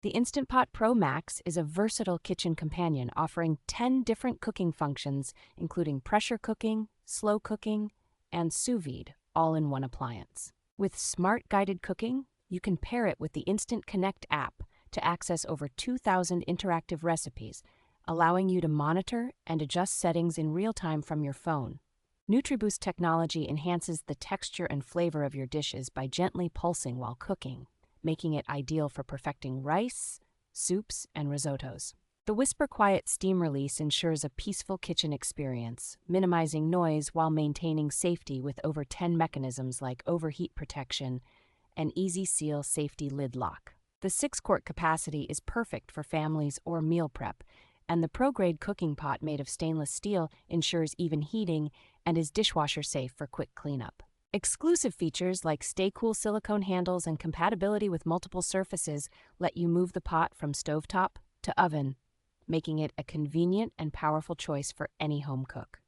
The Instant Pot Pro Max is a versatile kitchen companion offering 10 different cooking functions, including pressure cooking, slow cooking, and sous vide, all in one appliance. With smart guided cooking, you can pair it with the Instant Connect app to access over 2,000 interactive recipes, allowing you to monitor and adjust settings in real time from your phone. NutriBoost technology enhances the texture and flavor of your dishes by gently pulsing while cooking, making it ideal for perfecting rice, soups, and risottos. The WhisperQuiet steam release ensures a peaceful kitchen experience, minimizing noise while maintaining safety with over 10 mechanisms like overheat protection and easy seal safety lid lock. The 6-quart capacity is perfect for families or meal prep, and the pro-grade cooking pot made of stainless steel ensures even heating and is dishwasher safe for quick cleanup. Exclusive features like stay-cool silicone handles and compatibility with multiple surfaces let you move the pot from stovetop to oven, making it a convenient and powerful choice for any home cook.